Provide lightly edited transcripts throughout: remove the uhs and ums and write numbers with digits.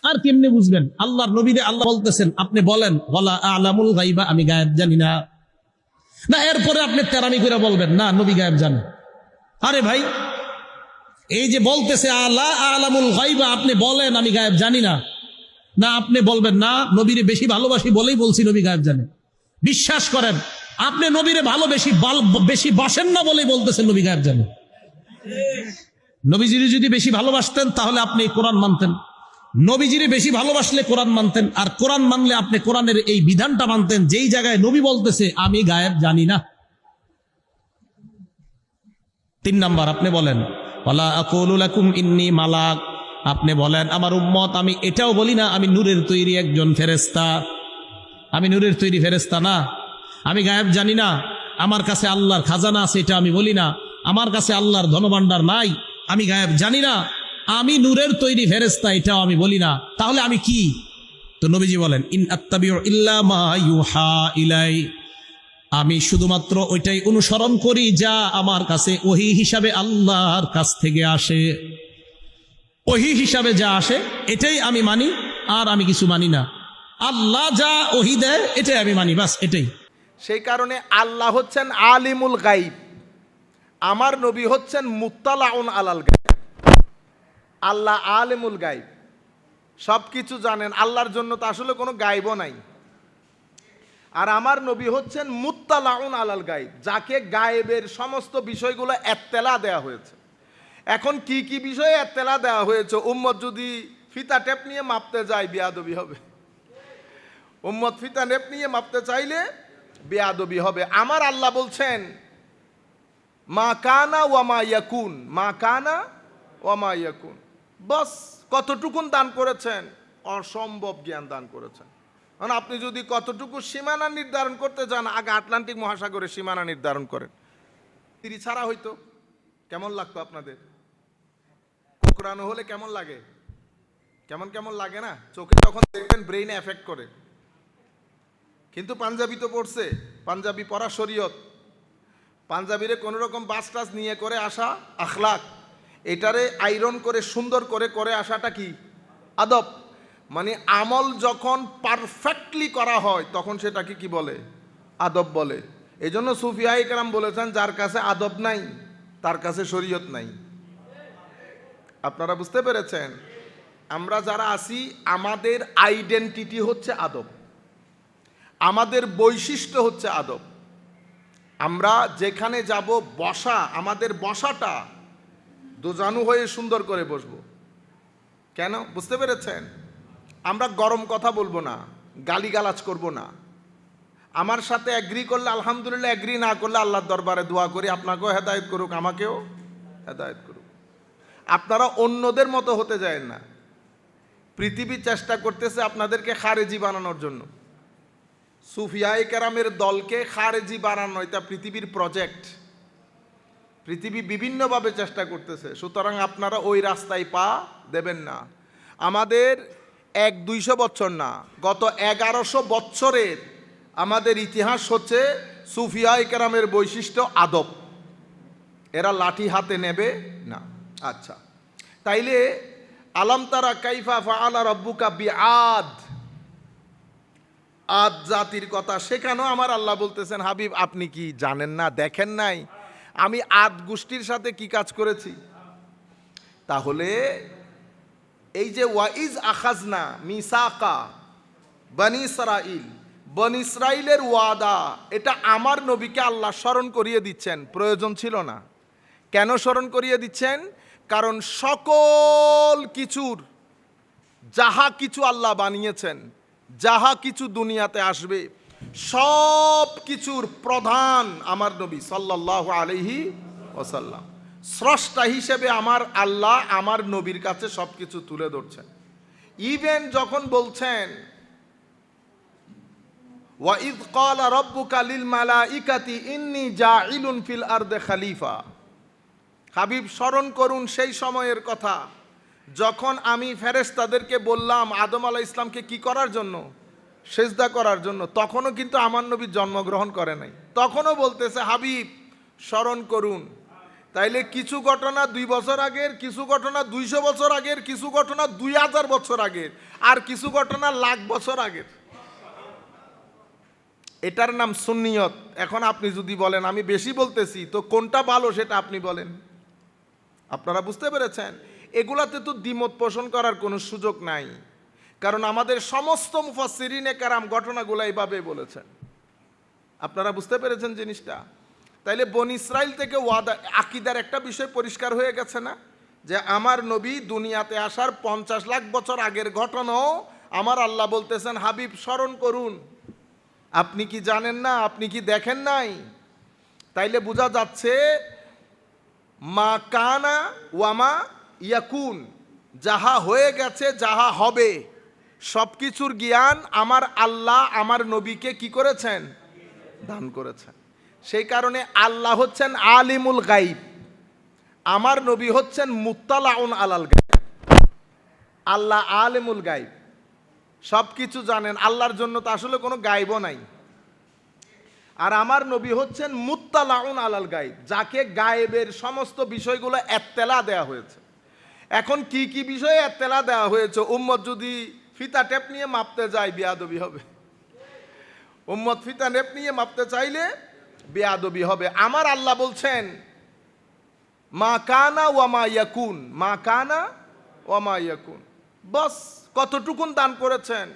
আর কেমনে বুঝবেন? আল্লাহর নবীরে আল্লাহ বলতেছেন, আপনি বলেন ওয়ালা আ'লামুল গায়বা, আমি গায়েব জানি না। না এরপরে আপনি তেরামি করে বলবেন না নবী গায়েব জানেন। আরে ভাই, এই যে বলতেছে আলা আ'লামুল গায়বা, আপনি বলেন আমি গায়েব জানি না। না আপনি বলবেন না নবীরে বেশি ভালোবাসি বলেই বলছি নবী গায়েব জানে। বিশ্বাস করেন, আপনি নবীরে বেশি বাসেন না বলেই বলতেছেন নবী গায়েব জানে। নবীজিরে যদি বেশি ভালোবাসতেন তাহলে আপনি কোরআন মানতেন, নবীজিরে বেশি ভালোবাসলে কোরআন মানতেন, আর কোরআন মানলে আপনি কোরআনের এই বিধানটা মানতেন যেই জায়গায় নবী বলতেছে আমি গায়েব জানি না। 3 নাম্বার, আপনি বলেন ওয়ালা আকুলু লাকুম ইন্নী মালাক, আপনি বলেন আমার উম্মত আমি এটাও বলি না আমি নূরের তৈরি একজন ফেরেশতা। আমি নূরের তৈরি ফেরেশতা না। আমি গায়েব জানি না। আমার কাছে আল্লাহর খাজানা আছে এটা আমি বলি না। আমার কাছে আল্লাহর ধনভাণ্ডার নাই, আমি গায়েব জানি না। আমি নূরের তৈরি ফেরেশতা এটাও আমি বলি না। তাহলে আমি কি? তো নবীজি বলেন ইন আত্তাবিউ ইল্লা মা ইউহা ইলাই, আমি শুধুমাত্র ওইটাই অনুসরণ করি যা আমার কাছে ওহী হিসাবে আল্লাহর কাছ থেকে আসে। ওহী হিসাবে যা আসে এটাই আমি মানি, আর আমি কিছু মানি না। আল্লাহ যা ওহী দেয় এটাই আমি মানি, বাস এটাই। সেই কারণে আল্লাহ হচ্ছেন আলিমুল গাইব, আমার নবী হচ্ছেন মুত্তালাউন আলাল গাইব। আল্লাহ আলিমুল গাইব, সব কিছু জানেন। আল্লাহর জন্য তো আসলে কোনো গাইবও নাই। আর আমার নবী হচ্ছেন মুত্তালাউন আলাল গাইব, যাকে গায়েবের সমস্ত বিষয়গুলো এত্তেলা দেয়া হয়েছে। এখন কি কি বিষয়ে এত্তেলা দেওয়া হয়েছে, উম্মত যদি ফিতা টেপ নিয়ে মাপতে যায় বেয়াদবি হবে। উম্মত ফিতা টেপ নিয়ে মাপতে চাইলে বেয়াদবি হবে। আমার আল্লাহ বলছেন মা কানা ওয়া মা ইয়াকুন, মা কানা ওয়া মা ইয়াকুন, বস কতটুকুন দান করেছেন? অসম্ভব জ্ঞান দান করেছেন। মানে আপনি যদি কতটুকু সীমানা নির্ধারণ করতে চান, আগে আটলান্টিক মহাসাগরের সীমানা নির্ধারণ করেন। তিরি ছাড়া হইতো কেমন লাগতো আপনাদের? কোকড়ানো হলে কেমন লাগে? কেমন কেমন লাগে না? চোখে যখন দেখবেন ব্রেইনে এফেক্ট করে। কিন্তু পাঞ্জাবি তো পড়ছে, পাঞ্জাবি পরা শরীয়ত, পাঞ্জাবিরে কোনো রকম বাস টাস নিয়ে করে আসা আখলাক, এটারে আয়রন করে সুন্দর করে করে আসাটা কি আদব। মানে আমল যখন পারফেক্টলি করা হয় তখন সেটাকে কি বলে? আদব বলে। এই জন্য সুফিয়ায়ে কেরাম বলেছেন যার কাছে আদব নাই তার কাছে শরীয়ত নাই। আপনারা বুঝতে পেরেছেন? আমরা যারা আছি আমাদের আইডেন্টিটি হচ্ছে আদব, আমাদের বৈশিষ্ট্য হচ্ছে আদব। আমরা যেখানে যাব বসা, আমাদের বসাটা দোজানু হয়ে সুন্দর করে বসবো। কেন? বুঝতে পেরেছেন? আমরা গরম কথা বলবো না, গালিগালাজ করব না। আমার সাথে এগ্রি করলে আলহামদুলিল্লাহ, এগ্রি না করলে আল্লাহর দরবারে দোয়া করি আপনাকেও হেদায়েত করুক, আমাকেও হেদায়েত করুক। আপনারা অন্যদের মতো হতে যায় না। পৃথিবী চেষ্টা করতেছে আপনাদেরকে খারেজি বানানোর জন্য। সুফিয়ায়ে কেরামের দলকে খারেজি বানানো এটা পৃথিবীর প্রজেক্ট। পৃথিবী বিভিন্নভাবে চেষ্টা করতেছে, সুতরাং আপনারা ওই রাস্তায় পা দেবেন না। আমাদের 100-200 বছর না, গত 1100 বছরের আমাদের ইতিহাস হচ্ছে সুফিয়ায়ে কেরামের বৈশিষ্ট্য আদব। এরা লাঠি হাতে নেবে না। আচ্ছা, তাইলে আলাম তারা কাইফা ফাআলা রাব্বুকা বিআদ, আদ জাতির কথা সেখানেও আমার আল্লাহ বলতেছেন হাবিব আপনি কি জানেন না, দেখেন নাই আমি আদ গোষ্ঠীর সাথে কি কাজ করেছি? তাহলে এই যে ওয়াইজ আখাজনা মিসাকা বনি ইসরাইল, বনি ইসরাইলের ওয়াদা, এটা আমার নবীকে আল্লাহ স্মরণ করিয়ে দিচ্ছেন। প্রয়োজন ছিল না। কেন স্মরণ করিয়ে দিচ্ছেন? কারণ সকল কিছুর যাহা কিছু আল্লাহ বানিয়েছেন, যাহা কিছু দুনিয়াতে আসবে, সব কিছুর প্রধান আমার নবী সাল্লাল্লাহু আলাইহি ওয়াসাল্লাম। স্রষ্টা হিসেবে আমার আল্লাহ আমার নবীর কাছে সব কিছু তুলে ধরছেন। ইভেন যখন বলছেন ওয়াইদ ক্বালা রাব্বুকা লিল মালাইকাতি ইন্নী জাইলুন ফিল আরদি খলিফা, হাবিব স্মরণ করুন সেই সময়ের কথা যখন আমি ফেরেশতাদেরকে বললাম আদম আলাইহিস সালামকে কি করার জন্য? সেজদা করার জন্য। তখনও কিন্তু আমার নবী জন্মগ্রহণ করে নাই। তখনও বলতেছে হাবিব স্মরণ করুন। তাইলে কিছু ঘটনা 2 বছর আগের, কিছু ঘটনা 200 বছর আগের, কিছু ঘটনা 2000 বছর আগের, আর কিছু ঘটনা লাখ বছর আগের। এটার নাম সুন্নিয়ত। এখন আপনি যদি বলেন আমি বেশি বলতেছি, তো কোনটা ভালো সেটা আপনি বলেন। আপনারা বুঝতে পেরেছেন? এগুলাতে তো দ্বিমত পোষণ করার কোনো সুযোগ নাই, কারণ আমাদের সমস্ত মুফাসসিরিনে কেরাম ঘটনাগুলো এইভাবে বলেছেন। আপনারা বুঝতে পেরেছেন জিনিসটা? তাইলে বনি ইসরাইল থেকে ওয়াদা, আকীদার একটা বিষয় পরিষ্কার হয়ে গেছে না, যে আমার নবী দুনিয়াতে আসার 50 লাখ বছর আগের ঘটনাও আমার আল্লাহ বলতেছেন হাবিব স্মরণ করুন। আপনি কি জানেন না? আপনি কি দেখেন নাই? তাইলে বোঝা যাচ্ছে মা কানা ওয়ামা ইয়াকুন, যাহা হয়ে গেছে, যাহা হবে, সব কিছুর জ্ঞান আমার আল্লাহ আমার নবীকে কি করেছেন? দান করেছেন। সেই কারণে আল্লাহ হচ্ছেন আলিমুল গাইব, আমার নবী হচ্ছেন মুত্তালাউন আলাল গাইব। আল্লাহ আলিমুল গাইব, সব কিছু জানেন। আল্লাহর জন্য তো আসলে কোনো গাইবও নাই। আর আমার নবী হচ্ছেন মুত্তালাউন আলাল গাইব, যাকে গায়েবের সমস্ত বিষয়গুলো এত্তেলা দেয়া হয়েছে। এখন কি কি বিষয়ে এত্তেলা দেওয়া হয়েছে? উম্মত যদি ফিতা টেপ নিয়ে মাপতে যায় বেয়াদবি হবে। উম্মত ফিতা টেপ নিয়ে মাপতে চাইলে বেয়াদবি হবে। আমার আল্লাহ বলছেন মা কানা ওয়া মা ইয়াকুন, মা কানা ওয়া মা ইয়াকুন। বাস কতটুকুন দান করেছেন?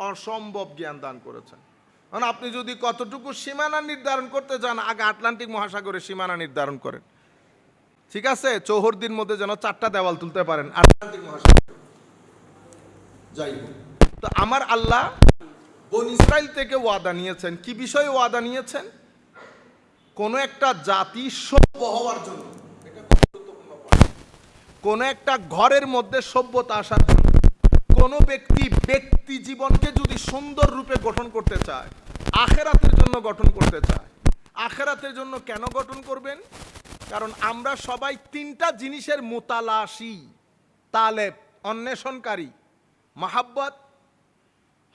অসম্ভব জ্ঞান দান করেছেন। কারণ আপনি যদি কতটুকু সীমানা নির্ধারণ করতে চান, আগে আটলান্টিক মহাসাগরের সীমানা নির্ধারণ করেন। ঠিক আছে, চৌহদ্দির মধ্যে যেন 4টা দেওয়াল তুলতে পারেন আটলান্টিক মহাসাগর। যাই হোক, তো আমার আল্লাহ বনি ইসরাইল থেকে ওয়াদা নিয়েছেন। কি বিষয়ে ওয়াদা নিয়েছেন? কোন একটা জাতি সভ্য হওয়ার জন্য, কোন একটা ঘরের মধ্যে সভ্যতা আসার জন্য, কোন ব্যক্তি জীবনকে যদি সুন্দর রূপে গঠন করতে চায়, আখেরাতের জন্য গঠন করতে চায়। আখেরাতের জন্য কেন গঠন করবেন? কারণ আমরা সবাই 3টা জিনিসের মুতালাশি, তালেব, অন্বেষণকারী। মাহাব্বত,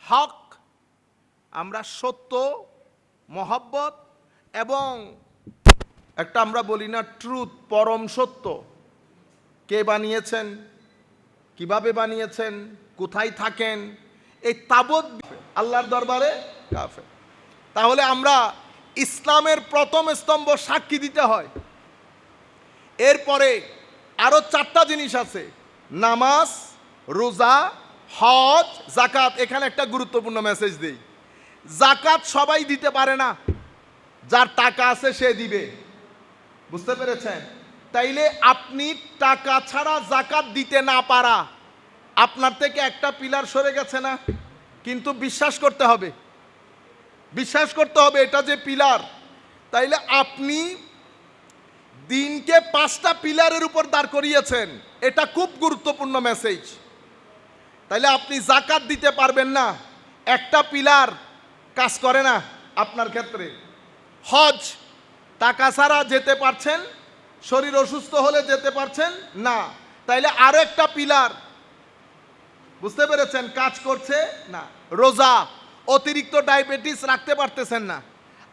হক, আমরা সত্য, মহব্বত, এবং একটা আমরা বলি না ট্রুথ, পরম সত্য। কে বানিয়েছেন, কিভাবে বানিয়েছেন, কোথায় থাকেন, এই তাবৎ আল্লাহর দরবারে কাফের। তাহলে আমরা ইসলামের প্রথম স্তম্ভ সাক্ষী দিতে হয়। এরপরে আরো 4টা জিনিস আছে, নামাজ, রোজা, হজ, যাকাত। এখানে একটা গুরুত্বপূর্ণ মেসেজ দেই, যাকাত সবাই দিতে পারে না, যার টাকা আছে সে দিবে। বুঝতে পেরেছেন? তাইলে আপনি টাকা ছাড়া যাকাত দিতে না পারা, আপনার থেকে একটা পিলার সরে গেছে না? কিন্তু বিশ্বাস করতে হবে, বিশ্বাস করতে হবে এটা যে পিলার। তাইলে আপনি দিনকে 5টা পিলারের উপর দাঁড় করিয়েছেন, এটা খুব গুরুত্বপূর্ণ মেসেজ। তাইলে আপনি যাকাত দিতে পারবেন না, একটা পিলার কাজ করে না আপনার ক্ষেত্রে। হজ, টাকা ছাড়া যেতে পারছেন, শরীর অসুস্থ হলে যেতে পারছেন না, তাইলে আরো একটা পিলার, বুঝতে পেরেছেন, কাজ করছে না। রোজা, অতিরিক্ত ডায়াবেটিস রাখতে পারতেছেন না,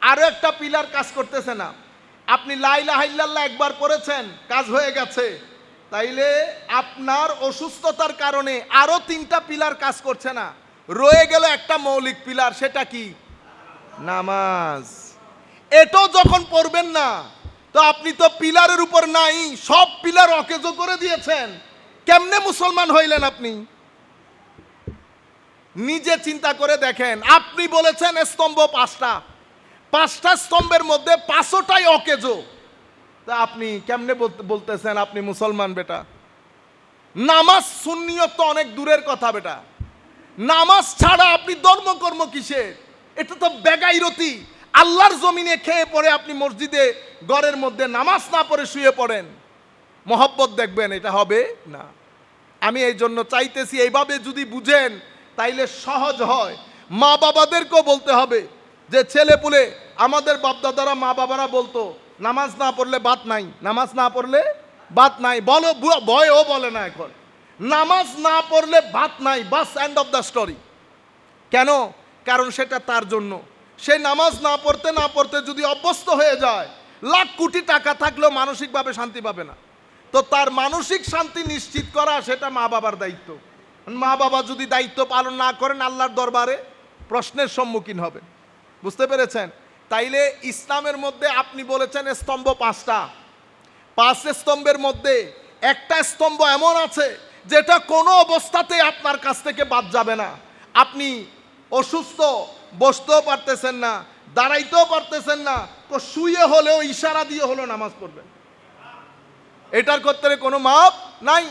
আরো একটা পিলার কাজ করতেছে না। আপনি লা ইলাহা ইল্লাল্লাহ একবার পড়েছেন, কাজ হয়ে গেছে, তাইলে আপনার অসুস্থতার কারণে আরো 3টা পিলার কাজ করছে না, রয়ে গেল একটা মৌলিক পিলার, সেটা কি? নামাজ। এটাও যখন পড়বেন না, তো আপনি তো পিলারের উপর নাই, সব পিলার অকেজো করে দিয়েছেন। কেমনে মুসলমান হইলেন আপনি? নিজে চিন্তা করে দেখেন। আপনি বলেছেন স্তম্ভ 5টা স্তম্ভের মধ্যে 5টাই অকেজো, তা আপনি কেমনে বলতেছেন আপনি মুসলমান? বেটা, নামাজ সুন্নিয়ত তো অনেক দূরের কথা বেটা। নামাজ ছাড়া আপনি ধর্মকর্ম কিসের? এটা তো বেগাইরতি। আল্লাহর জমিনে খেয়ে পড়ে আপনি মসজিদে ঘরের মধ্যে নামাজ না পড়ে শুয়ে পড়েন, মহব্বত দেখবেন, এটা হবে না। আমি এই জন্য চাইতেছি এইভাবে যদি বুঝেন তাইলে সহজ হয়। মা বাবাদেরকেও বলতে হবে যে ছেলেপুলে, আমাদের বাপদাদারা মা বাবারা বলতো নামাজ না পড়লে ভাত নাই, নামাজ না পড়লে ভাত নাই। বলো, ভয়ও বলে না এখন, নামাজ না পড়লে ভাত নাই, বাস, এন্ড অফ দ্য স্টোরি। কেন? কারণ সেটা তার জন্য। সে নামাজ না পড়তে যদি অভ্যস্ত হয়ে যায়, লাখ কোটি টাকা থাকলেও মানসিকভাবে শান্তি পাবে না। তো তার মানসিক শান্তি নিশ্চিত করা সেটা মা বাবার দায়িত্ব। মা বাবা যদি দায়িত্ব পালন না করেন আল্লাহর দরবারে প্রশ্নের সম্মুখীন হবেন। বুঝতে পেরেছেন? তাইলে ইসলামের মধ্যে আপনি বলেছেন স্তম্ভ 5টা, 5 স্তম্ভের মধ্যে একটা স্তম্ভ এমন আছে যেটা কোনো অবস্থাতেই আপনার কাছ থেকে বাদ যাবে না। আপনি অসুস্থ, বসতেও পারতেছেন না, দাঁড়াইতেও পারতেছেন না, তো শুয়ে হলেও ইশারা দিয়ে হলেও নামাজ পড়বেন। এটার ক্ষেত্রে কোনো মাপ নাই।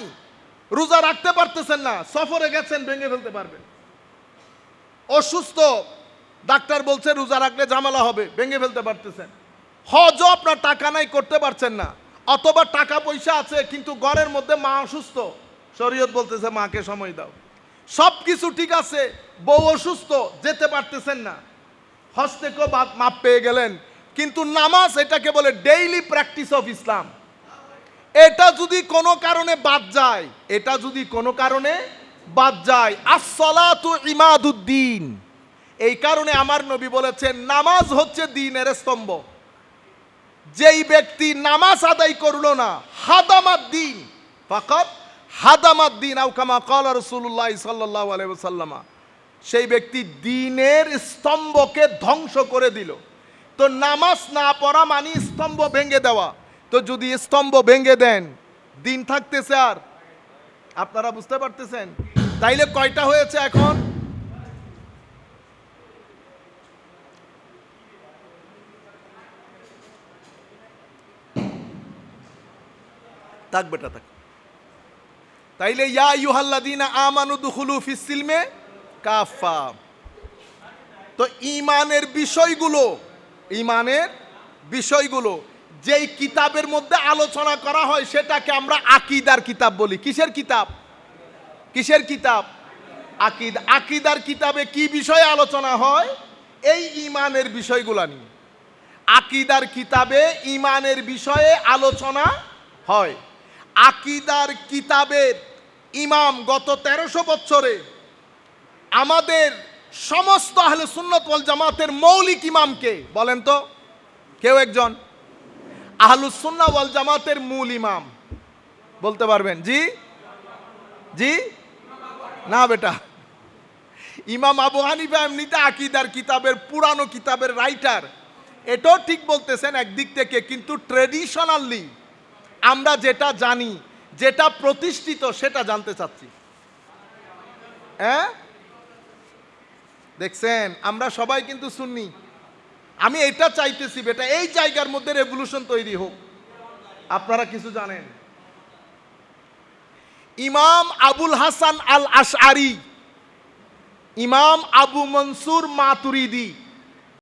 রোজা রাখতে পারতেছেন না, সফরে গেছেন, ভেঙে ফেলতে পারবেন। অসুস্থ, ডাক্তার বলছে রোজা রাখলে ঝামেলা হবে, ভেঙে ফেলতে পারতেছেন। হজও আপনার টাকা নাই, করতে পারছেন না। অথবা টাকা পয়সা আছে কিন্তু ঘরের মধ্যে মা অসুস্থ, শরীয়ত বলতেছে মাকে সময় দাও। সব কিছু ঠিক আছে, বউ অসুস্থ, যেতে পারতেছেন না, হজ থেকেও মাপ পেয়ে গেলেন, কিন্তু নামাজ এটাকে বলে ডেইলি প্র্যাকটিস অফ ইসলাম। এটা যদি কোনো কারণে বাদ যায়, এটা যদি কোনো কারণে বাদ যায়, আসসালাতু ইমাদুদ্দিন। এই কারণে আমার নবী বলেছেন নামাজ হচ্ছে দ্বীনের স্তম্ভ। যেই ব্যক্তি নামাজ আদায় করলো না, হাদামাদ দ্বীন, ফাকাত হাদামাদ দ্বীন, আও কামা ক্বালা রাসূলুল্লাহ সাল্লাল্লাহু আলাইহি ওয়াসাল্লাম, সেই ব্যক্তি দ্বীনের স্তম্ভকে ধ্বংস করে দিল। তো নামাজ না পড়া মানে স্তম্ভ ভেঙে দেওয়া। তো যদি স্তম্ভ ভেঙে দেন, দিন থাকতেছে আর? আপনারা বুঝতে পারতেছেন? তাইলে কয়টা হয়েছে এখন? থাক বেটা থাক। তাইলে ইয়া আইয়ুহাল্লাযীনা আমানু দুখুলু ফিস সিলমে কাফা। তো ঈমানের বিষয়গুলো যেই কিতাবের মধ্যে আলোচনা করা হয় সেটাকে আমরা আকীদার কিতাব বলি। কিসের কিতাব? আকীদার কিতাবে কি বিষয়ে আলোচনা হয়? এই ঈমানের বিষয়গুলো নিয়ে আকীদার কিতাবে ঈমানের বিষয়ে আলোচনা হয়। আকীদার কিতাবের ইমাম গত 1300 বছরে আমাদের সমস্ত আহলে সুন্নাত ওয়াল জামাতের মৌলিক ইমামকে বলেন তো, কেউ একজন আহলুস সুন্নাহ ওয়াল জামাতের মূল ইমাম বলতে পারবেন? জি না বেটা, ইমাম আবু হানিফা এমনিতে আকীদার কিতাবের, পুরানো কিতাবের রাইটার, এটাও ঠিক বলতেছেন একদিক থেকে, কিন্তু ট্রেডিশনালি আমরা যেটা জানি, যেটা প্রতিষ্ঠিত সেটা জানতে চাচ্ছি। হ্যাঁ দেখছেন, আমরা সবাই কিন্তু সুন্নি। আমি এটা চাইতেছি বেটা, এই জায়গার মধ্যে রেভলিউশন তৈরি হোক। আপনারা কিছু জানেন, ইমাম আবুল হাসান আল আশআরি, ইমাম আবু মনসুর মাতুরিদি,